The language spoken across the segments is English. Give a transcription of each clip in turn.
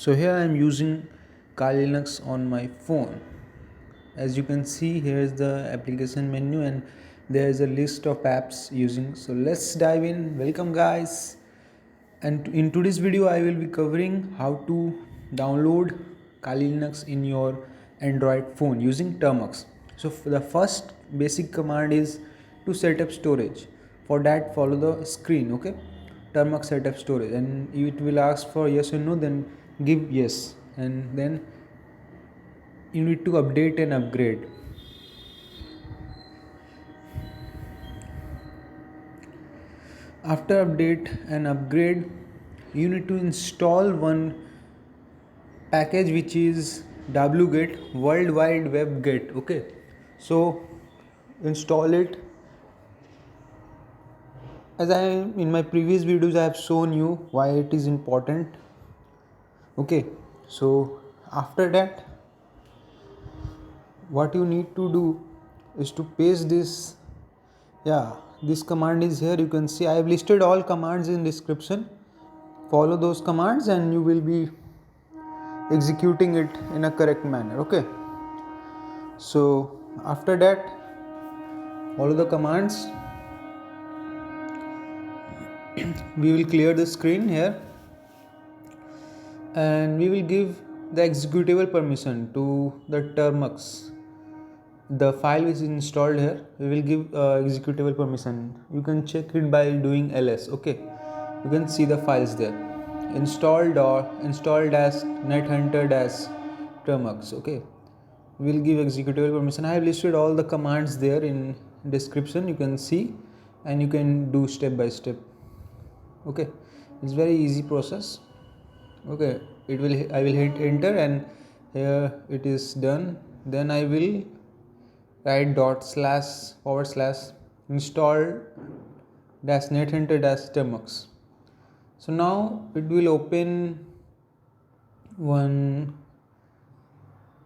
So here I am using Kali Linux on my phone. As you can see, here is the application menu and there is a list of apps using. So let's dive in. Welcome guys. And in today's video I will be covering how to download Kali Linux in your Android phone using termux. So the first basic command is to set up storage. For that, follow the screen, okay? termux-setup-storage, and it will ask for yes or no, then give yes, and then you need to update and upgrade. After update and upgrade, you need to install one package which is wget, world wide web get, okay? So install it. As I in my previous videos I have shown you why it is important, okay? So after that, what you need to do is to paste this. This command is here. You can see I have listed all commands in description. Follow those commands and you will be executing it in a correct manner, okay? So after that, follow the commands. We will clear the screen here and we will give the executable permission to the termux. The file is installed here. We will give executable permission. You can check it by doing ls, okay? You can see the files there. install-nethunter-termux, okay? We will give executable permission. I have listed all the commands there in description. You can see and you can do step by step, okay? It's very easy process, okay? I will hit enter and here it is done. Then I will write /install-nethunter-termux. So now it will open one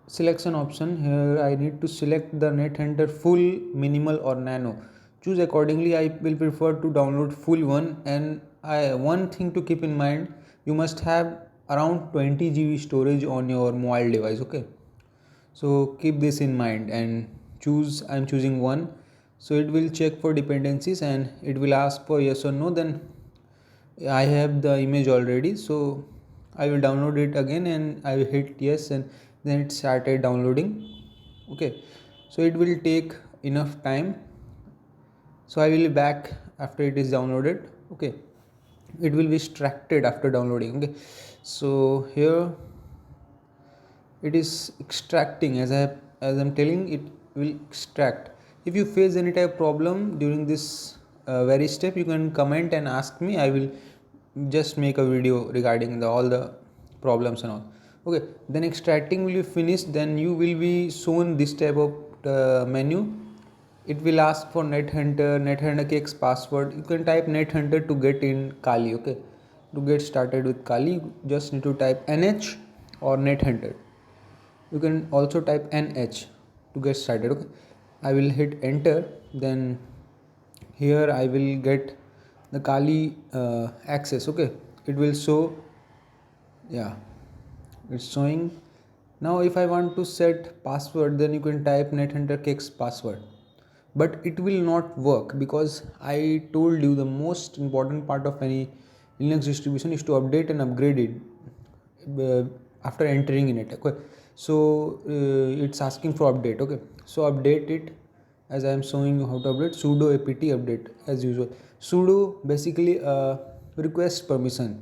selection option. Here I need to select the Nethunter full, minimal or nano. Choose accordingly. I will prefer to download full one, and one thing to keep in mind, you must have around 20 GB storage on your mobile device, okay? So keep this in mind and I'm choosing one. So it will check for dependencies and it will ask for yes or no. Then I have the image already, so I will download it again and I will hit yes, and then it started downloading, okay? So it will take enough time. So I will be back after it is downloaded, okay? It will be extracted after downloading, okay? So here it is extracting. As I'm telling, it will extract. If you face any type of problem during this very step, you can comment and ask me. I will just make a video regarding all the problems and all, okay? Then extracting will be finished. Then you will be shown this type of menu. It will ask for Nethunter cakes password. You can type Nethunter to get in Kali, okay? To get started with Kali, you just need to type nh or Nethunter. You can also type nh to get started, okay? I will hit enter. Then here I will get the Kali access, okay? It will show, it's showing. Now if I want to set password, then you can type Nethunter cakes password, but it will not work because I told you the most important part of any Linux distribution is to update and upgrade it after entering in it, okay? So it's asking for update, okay? So update it. As I am showing you how to update, sudo apt update as usual. Sudo basically request permission.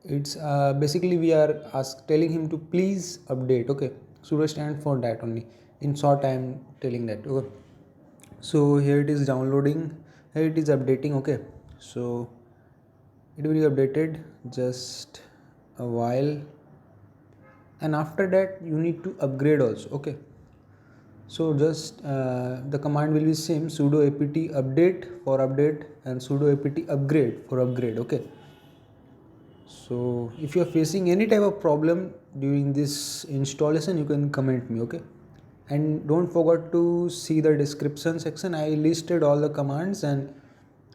It's basically we are telling him to please update, okay? Sudo stand for that only. In short I am telling that, okay? So here it is downloading, here it is updating, okay? So it will be updated, just a while, and after that you need to upgrade also, okay? So just the command will be same, sudo apt update for update and sudo apt upgrade for upgrade, okay? So if you are facing any type of problem during this installation, you can comment me, okay? And don't forget to see the description section. I listed all the commands and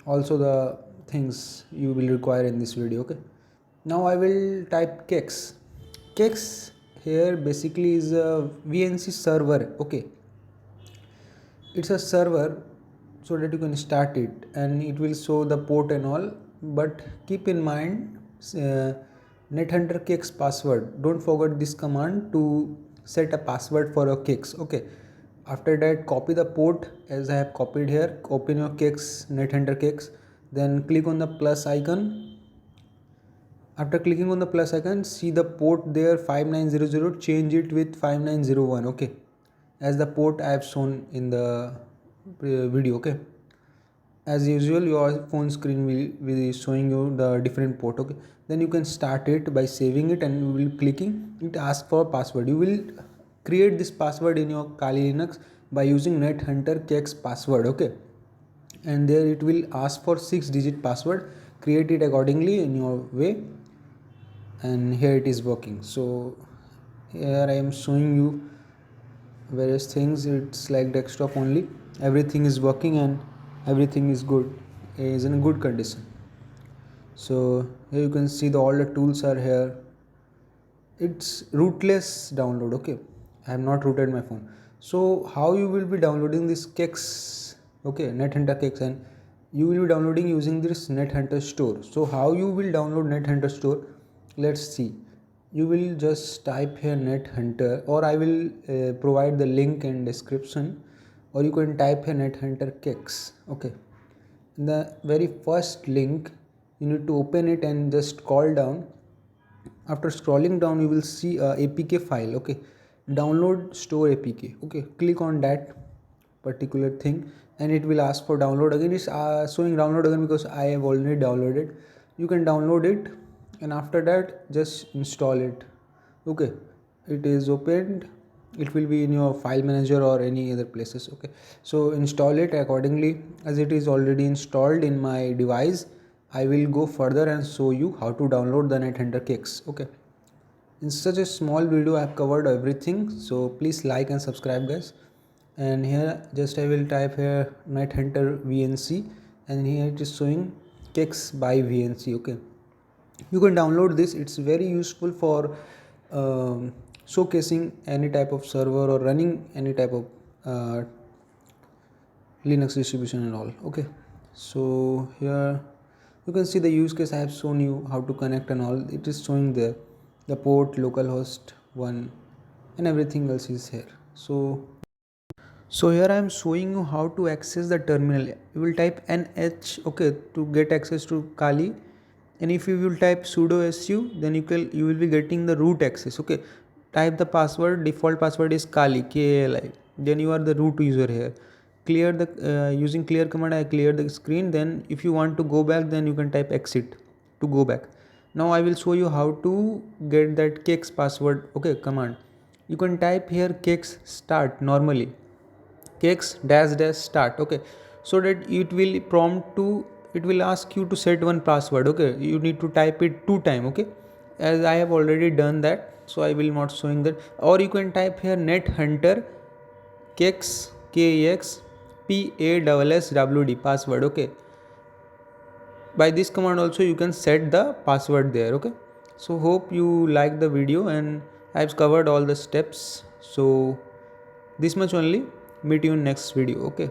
also the things you will require in this video, okay? Now I will type kex kex here basically is a VNC server. Okay, it's a server so that you can start it and it will show the port and all, but keep in mind Nethunter kex password. Don't forget this command to set a password for your kex. Okay, after that copy the port as I have copied here. Open your kex, Nethunter kex, then click on the plus icon. After clicking on the plus icon, see the port there 5900, change it with 5901. Okay, as the port I have shown in the video. Okay, as usual your phone screen will be showing you the different port. Okay, then you can start it by saving it and you will clicking it asks for password. You will create this password in your Kali Linux by using Nethunter kex password. Okay, and there it will ask for 6-digit password. Create it accordingly in your way, and here it is working. So here I am showing you various things. It's like desktop only, everything is working and everything is good, is in a good condition. So here you can see all the tools are here. It's rootless download. Okay, I have not rooted my phone. So how you will be downloading this kex? Okay, Nethunter kex, and you will be downloading using this Nethunter Store. So how you will download Nethunter Store? Let's see. You will just type here Nethunter, or I will provide the link in description, or you can type here Nethunter kex. Okay, in the very first link you need to open it and just scroll down. After scrolling down you will see a apk file. Okay, download store apk. Okay, click on that particular thing and it will ask for download again. It's showing download again because I have already downloaded. You can download it and after that just install it. Okay, it is opened. It will be in your file manager or any other places. Okay, so install it accordingly. As it is already installed in my device, I will go further and show you how to download the Nethunter kex. Okay, in such a small video I have covered everything, so please like and subscribe guys. And here just I will type here Nethunter VNC and here it is showing kex by VNC. Okay, you can download this. It's very useful for showcasing any type of server or running any type of Linux distribution and all. Okay, so here you can see the use case I have shown you how to connect and all. It is showing there the port, localhost 1 and everything else is here. So here I am showing you how to access the terminal. You will type nh, okay, to get access to Kali, and if you will type sudo su, then you will be getting the root access. Okay, type the password. Default password is Kali, KALI. Then you are the root user here. Clear the using clear command I clear the screen. Then if you want to go back, then you can type exit to go back. Now I will show you how to get that kex password. Okay, command. You can type here kex start normally, kex -- start. Okay, so that it will prompt to, it will ask you to set one password. Okay, you need to type it 2 times. Okay, as I have already done that, so I will not showing that. Or you can type here Nethunter kex PASSWD password. Okay, by this command also you can set the password there. Okay, so hope you like the video and I've covered all the steps. So this much only. Meet you in next video. Okay.